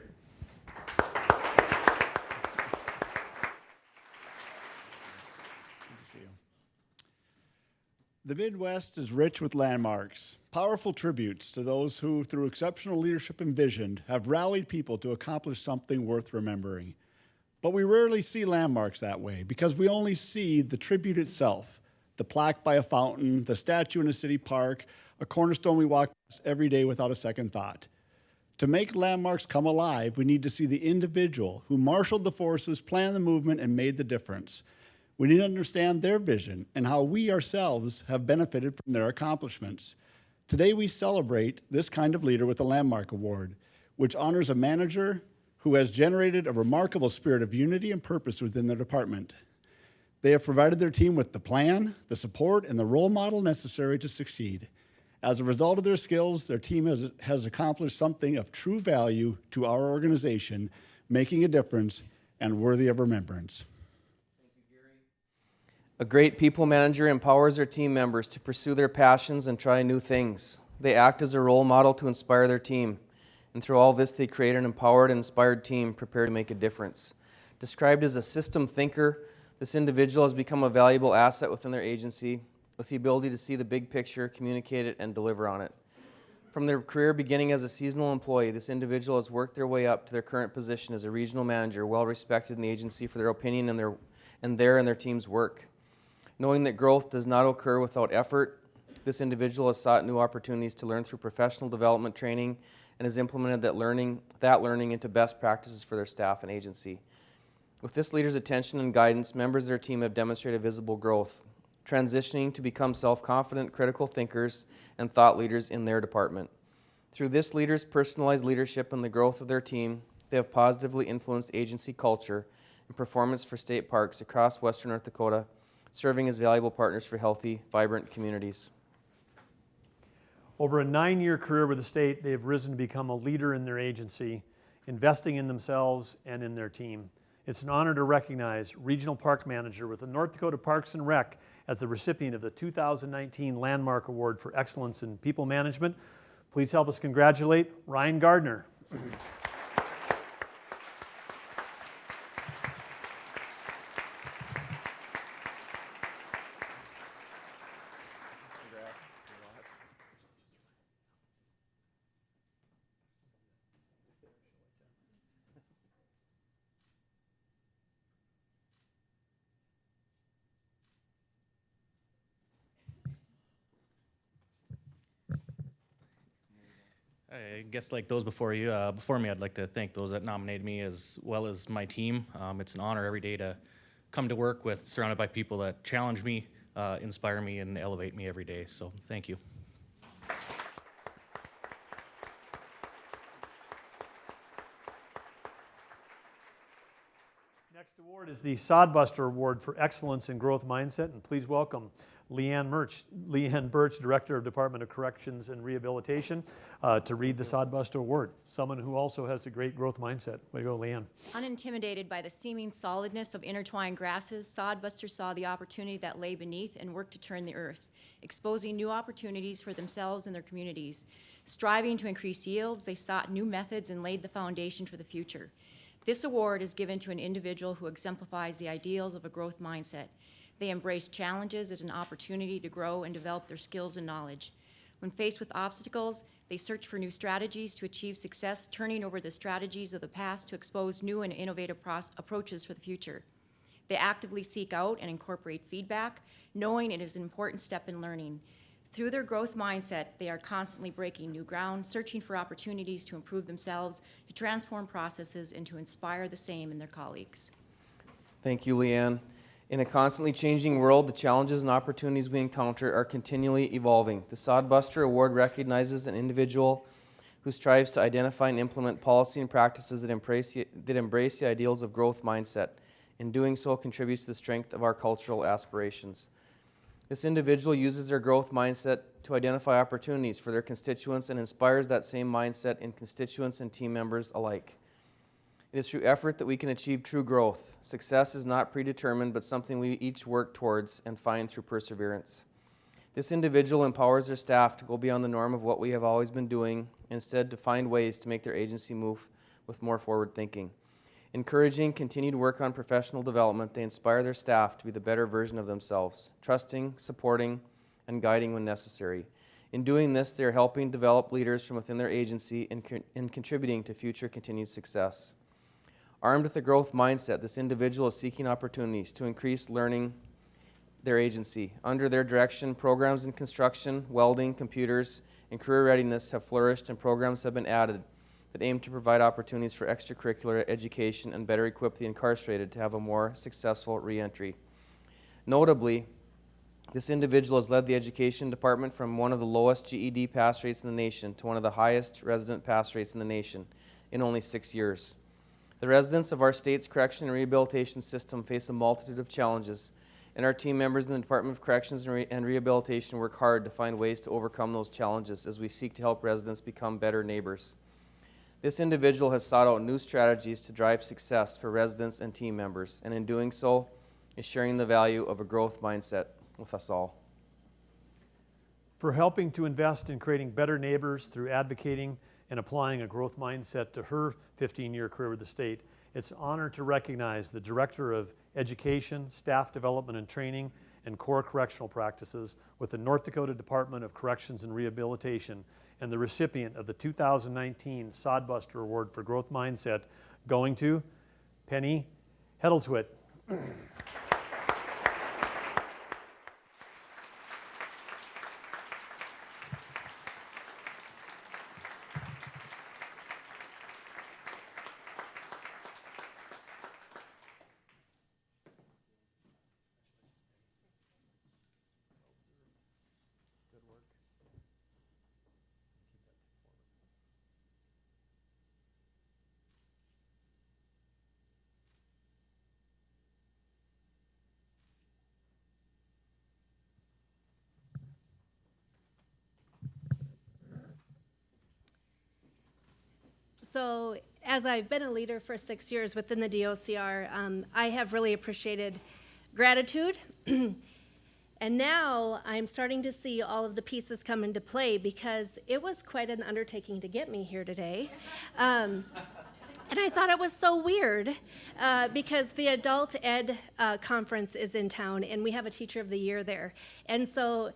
O: The Midwest is rich with landmarks, powerful tributes to those who, through exceptional leadership and vision, have rallied people to accomplish something worth remembering. But we rarely see landmarks that way because we only see the tribute itself, the plaque by a fountain, the statue in a city park, a cornerstone we walk past every day without a second thought. To make landmarks come alive, we need to see the individual who marshaled the forces, planned the movement, and made the difference. We need to understand their vision and how we ourselves have benefited from their accomplishments. Today we celebrate this kind of leader with the Landmark Award, which honors a manager who has generated a remarkable spirit of unity and purpose within their department. They have provided their team with the plan, the support, and the role model necessary to succeed. As a result of their skills, their team has accomplished something of true value to our organization, making a difference and worthy of remembrance.
B: A great people manager empowers their team members to pursue their passions and try new things. They act as a role model to inspire their team. And through all this, they create an empowered and inspired team prepared to make a difference. Described as a system thinker, this individual has become a valuable asset within their agency with the ability to see the big picture, communicate it, and deliver on it. From their career beginning as a seasonal employee, this individual has worked their way up to their current position as a regional manager, well respected in the agency for their opinion and their team's work. Knowing that growth does not occur without effort, this individual has sought new opportunities to learn through professional development training and has implemented that learning into best practices for their staff and agency. With this leader's attention and guidance, members of their team have demonstrated visible growth, transitioning to become self-confident, critical thinkers and thought leaders in their department. Through this leader's personalized leadership and the growth of their team, they have positively influenced agency culture and performance for state parks across Western North Dakota, serving as valuable partners for healthy, vibrant communities.
A: Over a 9-year career with the state, they have risen to become a leader in their agency, investing in themselves and in their team. It's an honor to recognize Regional Park Manager with the North Dakota Parks and Rec as the recipient of the 2019 Landmark Award for Excellence in People Management. Please help us congratulate Ryan Gardner.
P: I guess like those before me, I'd like to thank those that nominated me as well as my team. It's an honor every day to come to work with, surrounded by people that challenge me, inspire me, and elevate me every day. So thank you.
A: Next award is the Sod-buster Award for Excellence in Growth Mindset, and please welcome Leanne Birch, Director of Department of Corrections and Rehabilitation, to read the Sod-buster Award. Someone who also has a great growth mindset. Way to go, Leanne.
Q: Unintimidated by the seeming solidness of intertwined grasses, Sod-buster saw the opportunity that lay beneath and worked to turn the earth, exposing new opportunities for themselves and their communities. Striving to increase yields, they sought new methods and laid the foundation for the future. This award is given to an individual who exemplifies the ideals of a growth mindset. They embrace challenges as an opportunity to grow and develop their skills and knowledge. When faced with obstacles, they search for new strategies to achieve success, turning over the strategies of the past to expose new and innovative approaches for the future. They actively seek out and incorporate feedback, knowing it is an important step in learning. Through their growth mindset, they are constantly breaking new ground, searching for opportunities to improve themselves, to transform processes, and to inspire the same in their colleagues.
B: Thank you, Leanne. In a constantly changing world, the challenges and opportunities we encounter are continually evolving. The Sod-buster Award recognizes an individual who strives to identify and implement policy and practices that embrace the ideals of growth mindset. In doing so, contributes to the strength of our cultural aspirations. This individual uses their growth mindset to identify opportunities for their constituents and inspires that same mindset in constituents and team members alike. It is through effort that we can achieve true growth. Success is not predetermined, but something we each work towards and find through perseverance. This individual empowers their staff to go beyond the norm of what we have always been doing, instead to find ways to make their agency move with more forward thinking. Encouraging continued work on professional development, they inspire their staff to be the better version of themselves, trusting, supporting, and guiding when necessary. In doing this, they are helping develop leaders from within their agency and contributing to future continued success. Armed with a growth mindset, this individual is seeking opportunities to increase learning their agency. Under their direction, programs in construction, welding, computers, and career readiness have flourished, and programs have been added that aim to provide opportunities for extracurricular education and better equip the incarcerated to have a more successful reentry. Notably, this individual has led the education department from one of the lowest GED pass rates in the nation to one of the highest resident pass rates in the nation in only 6 years. The residents of our state's correction and rehabilitation system face a multitude of challenges, and our team members in the Department of Corrections and Rehabilitation work hard to find ways to overcome those challenges as we seek to help residents become better neighbors. This individual has sought out new strategies to drive success for residents and team members, and in doing so, is sharing the value of a growth mindset with us all.
A: For helping to invest in creating better neighbors through advocating and applying a growth mindset to her 15-year career with the state, it's an honor to recognize the Director of Education, Staff Development and Training, and Core Correctional Practices with the North Dakota Department of Corrections and Rehabilitation, and the recipient of the 2019 Sod-buster Award for Growth Mindset, going to Penny Hedelswit.
R: So as I've been a leader for 6 years within the DOCR, I have really appreciated gratitude. And now I'm starting to see all of the pieces come into play, because it was quite an undertaking to get me here today. And I thought it was so weird because the Adult Ed Conference is in town, and we have a Teacher of the Year there. And so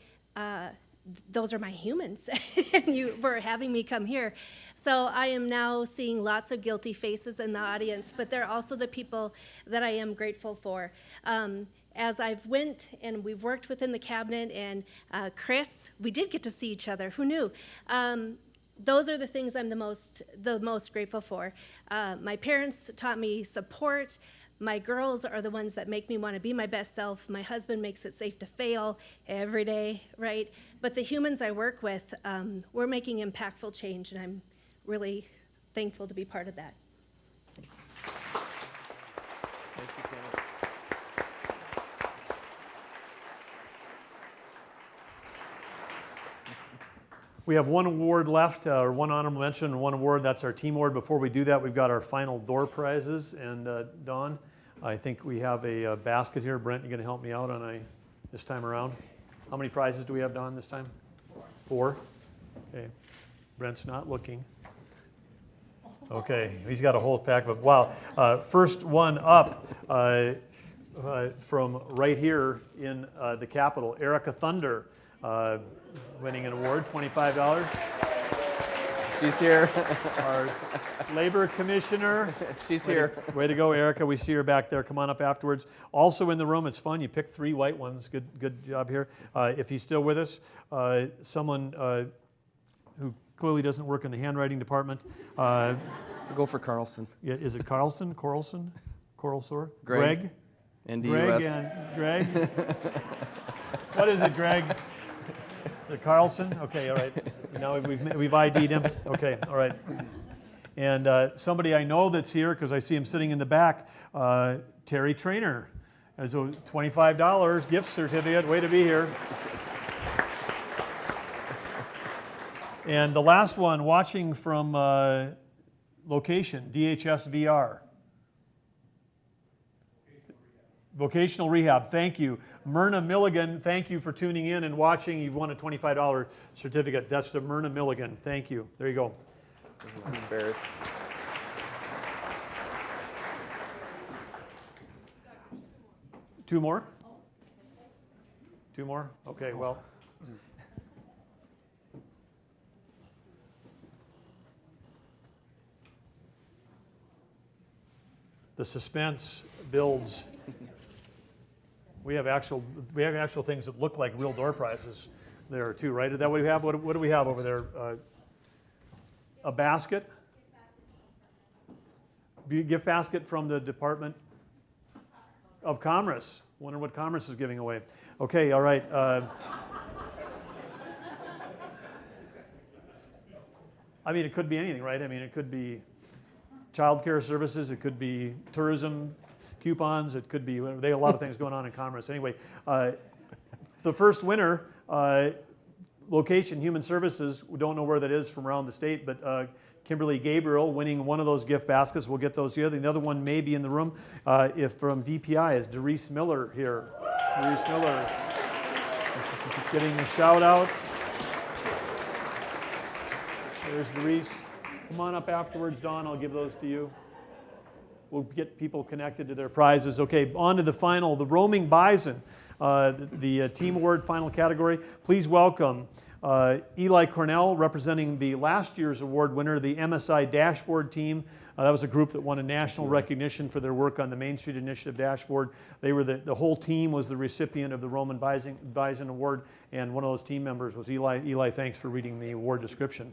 R: those are my humans, and you were having me come here. So I am now seeing lots of guilty faces in the audience, but they're also the people that I am grateful for. As I've went and we've worked within the cabinet, and Chris, we did get to see each other. Who knew? Those are the things I'm the most grateful for. My parents taught me support. My girls are the ones that make me want to be my best self. My husband makes it safe to fail every day, right? But the humans I work with, we're making impactful change, and I'm really thankful to be part of that. Thanks.
B: Thank you, Penny.
A: We have one award left, or one honorable mention and one award. That's our team award. Before we do that, we've got our final door prizes. And Dawn, I think we have a basket here. Brent, you going to help me out on this time around? How many prizes do we have, Dawn, this time? 4. Okay. Brent's not looking. Okay, he's got a whole pack of, wow. First one up from right here in the Capitol, Erica Thunder. Winning an award, $25.
B: She's here.
A: Our labor commissioner.
B: She's here.
A: Way to go, Erica. We see her back there. Come on up afterwards. Also in the room, it's fun. You picked 3 white ones. Good job here. If he's still with us, someone who clearly doesn't work in the handwriting department.
B: Go for Carlson.
A: Yeah, is it Carlson? Corlson? Coralsor?
B: Greg.
A: Greg
B: NDUS.
A: and Greg. What is it, Greg? The Carlson? Okay, all right. Now we've ID'd him. Okay, all right. And somebody I know that's here, because I see him sitting in the back, Terry Trainer, has a $25 gift certificate. Way to be here. And the last one, watching from location, DHS VR. Vocational Rehab, thank you. Myrna Milligan, thank you for tuning in and watching. You've won a $25 certificate. That's to Myrna Milligan. Thank you. There you go.
B: Spares.
A: Two more? Two more? Okay, well. The suspense builds. We have actual things that look like real door prizes there too, right? Is that what we have? What do we have over there? A basket? Gift basket from the Department of Commerce. Wonder what Commerce is giving away. Okay, all right. I mean, it could be anything, right? I mean, it could be child care services. It could be tourism coupons. It could be, they have a lot of things going on in Commerce. Anyway, the first winner, location, Human Services, we don't know where that is from around the state, but Kimberly Gabriel winning one of those gift baskets. We'll get those to you. The other one may be in the room. If from DPI is Doris Miller here. Doris Miller getting a shout out. There's Doris. Come on up afterwards, Dawn. I'll give those to you. We'll get people connected to their prizes. Okay, on to the final, the Roaming Bison, the team award final category. Please welcome Eli Cornell, representing the last year's award winner, the MSI Dashboard team. That was a group that won a national recognition for their work on the Main Street Initiative dashboard. They were the whole team was the recipient of the Roman Bison Award, and one of those team members was Eli. Eli, thanks for reading the award description.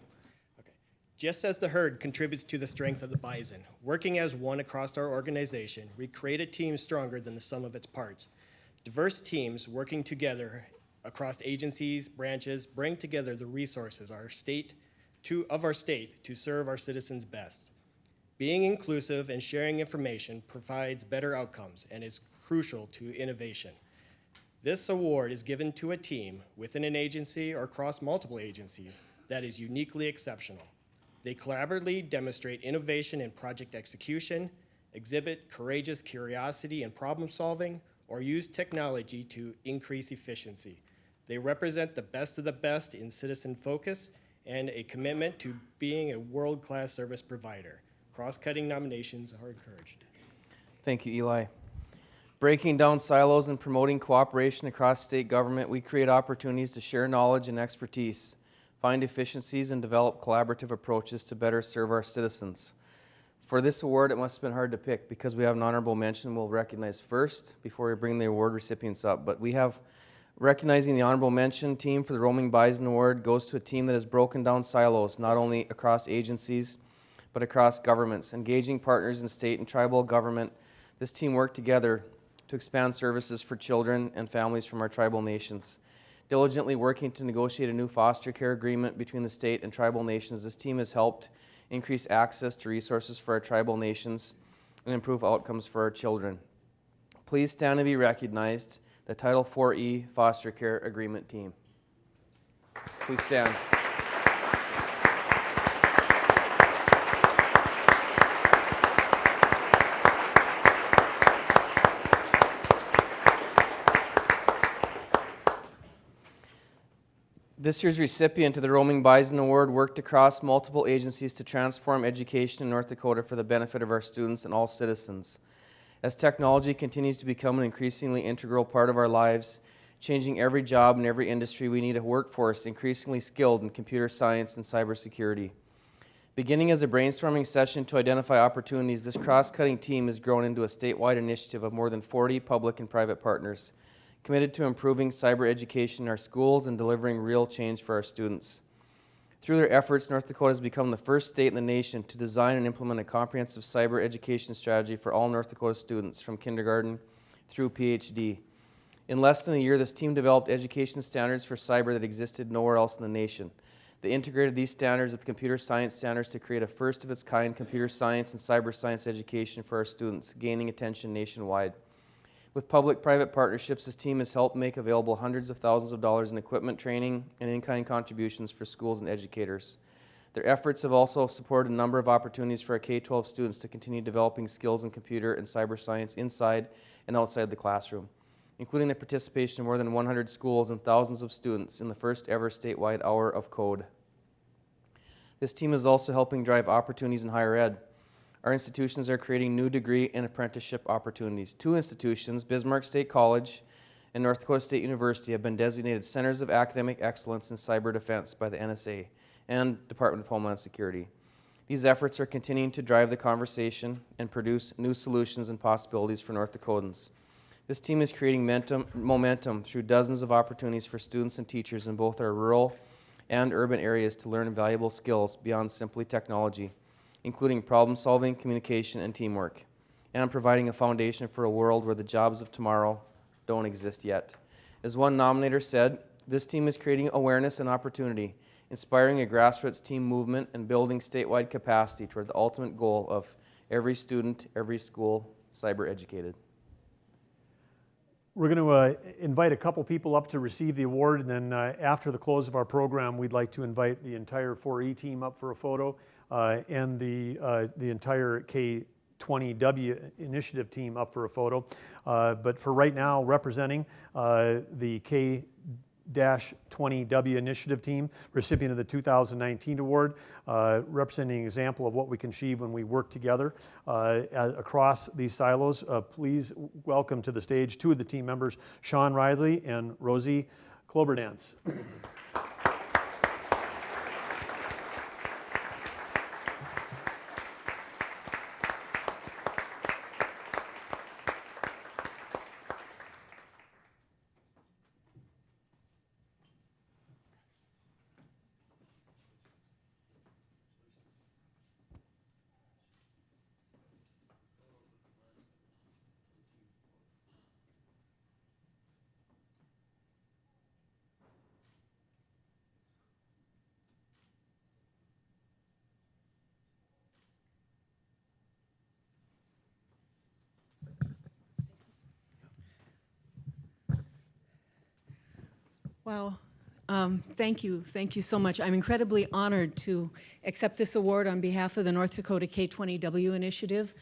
S: Just as the herd contributes to the strength of the bison, working as one across our organization, we create a team stronger than the sum of its parts. Diverse teams working together across agencies, branches, bring together the resources of our state to serve our citizens best. Being inclusive and sharing information provides better outcomes and is crucial to innovation. This award is given to a team within an agency or across multiple agencies that is uniquely exceptional. They collaboratively demonstrate innovation in project execution, exhibit courageous curiosity and problem solving, or use technology to increase efficiency. They represent the best of the best in citizen focus and a commitment to being a world-class service provider. Cross-cutting nominations are encouraged.
B: Thank you, Eli. Breaking down silos and promoting cooperation across state government, we create opportunities to share knowledge and expertise, find efficiencies, and develop collaborative approaches to better serve our citizens. For this award, it must have been hard to pick because we have an honorable mention we'll recognize first before we bring the award recipients up. But we have recognizing the honorable mention team for the Roaming Bison Award goes to a team that has broken down silos, not only across agencies, but across governments. Engaging partners in state and tribal government, this team worked together to expand services for children and families from our tribal nations. Diligently working to negotiate a new foster care agreement between the state and tribal nations, this team has helped increase access to resources for our tribal nations and improve outcomes for our children. Please stand and be recognized, the Title 4E Foster Care Agreement Team. Please stand. This year's recipient of the Roaming Bison Award worked across multiple agencies to transform education in North Dakota for the benefit of our students and all citizens. As technology continues to become an increasingly integral part of our lives, changing every job and every industry, we need a workforce increasingly skilled in computer science and cybersecurity. Beginning as a brainstorming session to identify opportunities, this cross-cutting team has grown into a statewide initiative of more than 40 public and private partners, committed to improving cyber education in our schools and delivering real change for our students. Through their efforts, North Dakota has become the first state in the nation to design and implement a comprehensive cyber education strategy for all North Dakota students from kindergarten through PhD. In less than a year, this team developed education standards for cyber that existed nowhere else in the nation. They integrated these standards with computer science standards to create a first-of-its-kind computer science and cyber science education for our students, gaining attention nationwide. With public-private partnerships, this team has helped make available hundreds of thousands of dollars in equipment, training, and in-kind contributions for schools and educators. Their efforts have also supported a number of opportunities for our K-12 students to continue developing skills in computer and cyber science inside and outside the classroom, including the participation of more than 100 schools and thousands of students in the first ever statewide Hour of Code. This team is also helping drive opportunities in higher ed. Our institutions are creating new degree and apprenticeship opportunities. 2 institutions, Bismarck State College and North Dakota State University, have been designated Centers of Academic Excellence in Cyber Defense by the NSA and Department of Homeland Security. These efforts are continuing to drive the conversation and produce new solutions and possibilities for North Dakotans. This team is creating momentum through dozens of opportunities for students and teachers in both our rural and urban areas to learn valuable skills beyond simply technology, including problem solving, communication, and teamwork, and providing a foundation for a world where the jobs of tomorrow don't exist yet. As one nominator said, this team is creating awareness and opportunity, inspiring a grassroots team movement and building statewide capacity toward the ultimate goal of every student, every school, cyber educated.
A: We're going to invite a couple people up to receive the award, and then after the close of our program, we'd like to invite the entire 4E team up for a photo and the entire K20W initiative team up for a photo. But for right now, representing the K-20W initiative team, recipient of the 2019 award, representing an example of what we can achieve when we work together across these silos. Please welcome to the stage 2 of the team members, Sean Riley and Rosie Kloberdance.
T: Wow. Thank you so much. I'm incredibly honored to accept this award on behalf of the North Dakota K-20W initiative.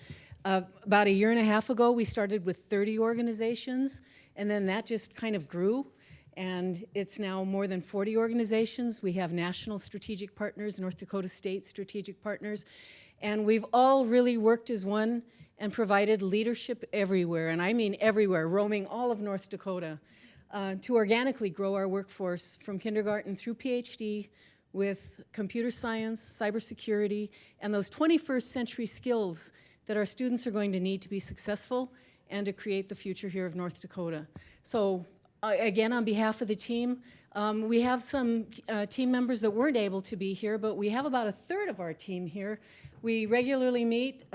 T: About a year and a half ago, we started with 30 organizations, and then that just kind of grew, and it's now more than 40 organizations. We have national strategic partners, North Dakota State strategic partners, and we've all really worked as one and provided leadership everywhere, and I mean everywhere, roaming all of North Dakota. To organically grow our workforce from kindergarten through PhD with computer science, cybersecurity, and those 21st century skills that our students are going to need to be successful and to create the future here of North Dakota. So again, on behalf of the team, we have some team members that weren't able to be here, but we have about a third of our team here. We regularly meet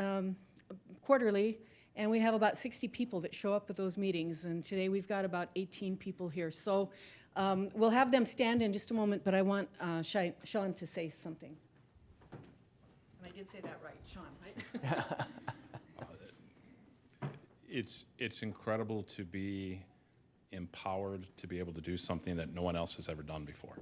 T: quarterly, and we have about 60 people that show up at those meetings, and today we've got about 18 people here. So we'll have them stand in just a moment, but I want Sean to say something. And I did say that right, Sean, right?
I: It's incredible to be empowered to be able to do something that no one else has ever done before.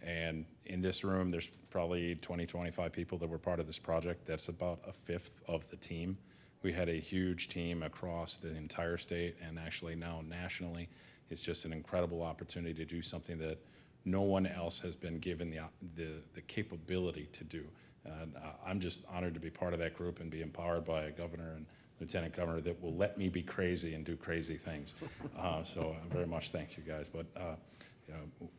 I: And in this room, there's probably 20, 25 people that were part of this project. That's about a fifth of the team. We had a huge team across the entire state and actually now nationally. It's just an incredible opportunity to do something that no one else has been given the capability to do. And I'm just honored to be part of that group and be empowered by a governor and lieutenant governor that will let me be crazy and do crazy things. So I very much thank you guys. But you know,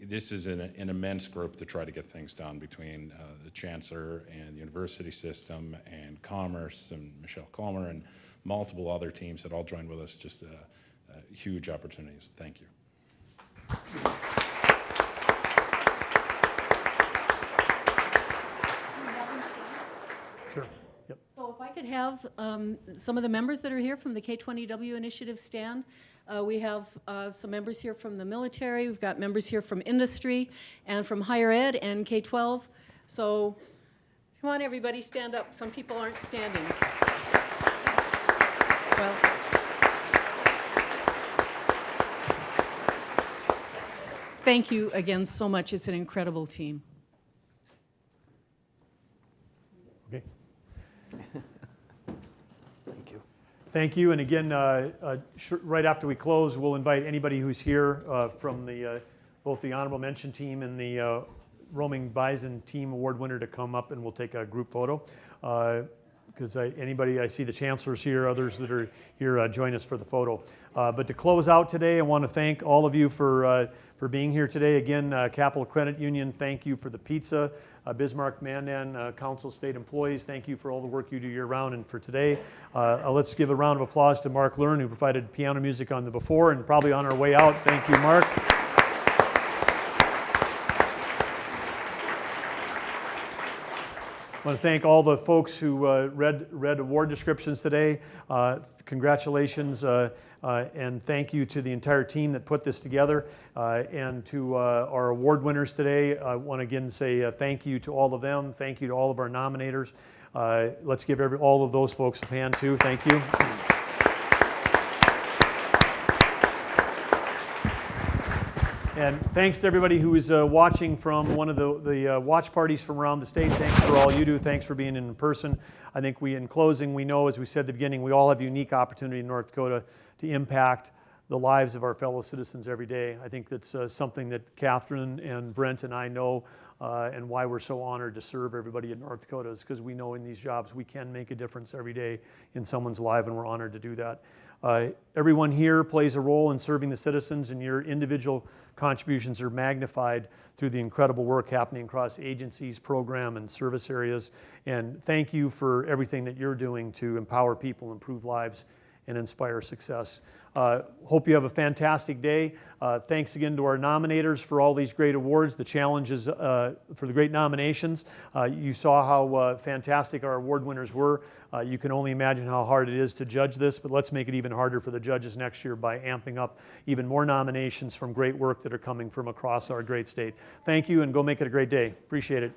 I: this is an immense group to try to get things done between the chancellor and the university system and commerce and Michelle Comer and multiple other teams that all joined with us. Just huge opportunities. Thank you.
A: Sure. Yep.
T: So if I could have some of the members that are here from the K20W initiative stand. We have some members here from the military. We've got members here from industry and from higher ed and K-12. So come on, everybody, stand up. Some people aren't standing. Well, thank you again so much. It's an incredible team.
A: Okay. Thank you, and again, right after we close, we'll invite anybody who's here from both the honorable mention team and the Roaming Bison Team Award winner to come up, and we'll take a group photo. Because I see the chancellors here, others that are here, join us for the photo. But to close out today, I want to thank all of you for being here today. Again, Capital Credit Union, thank you for the pizza. Bismarck Mandan Council State employees, thank you for all the work you do year-round. And for today, let's give a round of applause to Mark Learn, who provided piano music on the before and probably on our way out. Thank you, Mark. I want to thank all the folks who read award descriptions today. Congratulations and thank you to the entire team that put this together. And to our award winners today, I want to again say thank you to all of them. Thank you to all of our nominators. Let's give all of those folks a hand too. Thank you. And thanks to everybody who is watching from one of the watch parties from around the state. Thanks for all you do. Thanks for being in person. I think in closing, we know, as we said at the beginning, we all have a unique opportunity in North Dakota to impact the lives of our fellow citizens every day. I think that's something that Catherine and Brent and I know, and why we're so honored to serve everybody in North Dakota is because we know in these jobs we can make a difference every day in someone's life, and we're honored to do that. Everyone here plays a role in serving the citizens, and your individual contributions are magnified through the incredible work happening across agencies, program, and service areas. And thank you for everything that you're doing to empower people, improve lives, and inspire success. Hope you have a fantastic day. Thanks again to our nominators for all these great awards, the challenges for the great nominations. You saw how fantastic our award winners were. You can only imagine how hard it is to judge this, but let's make it even harder for the judges next year by amping up even more nominations from great work that are coming from across our great state. Thank you, and go make it a great day. Appreciate it.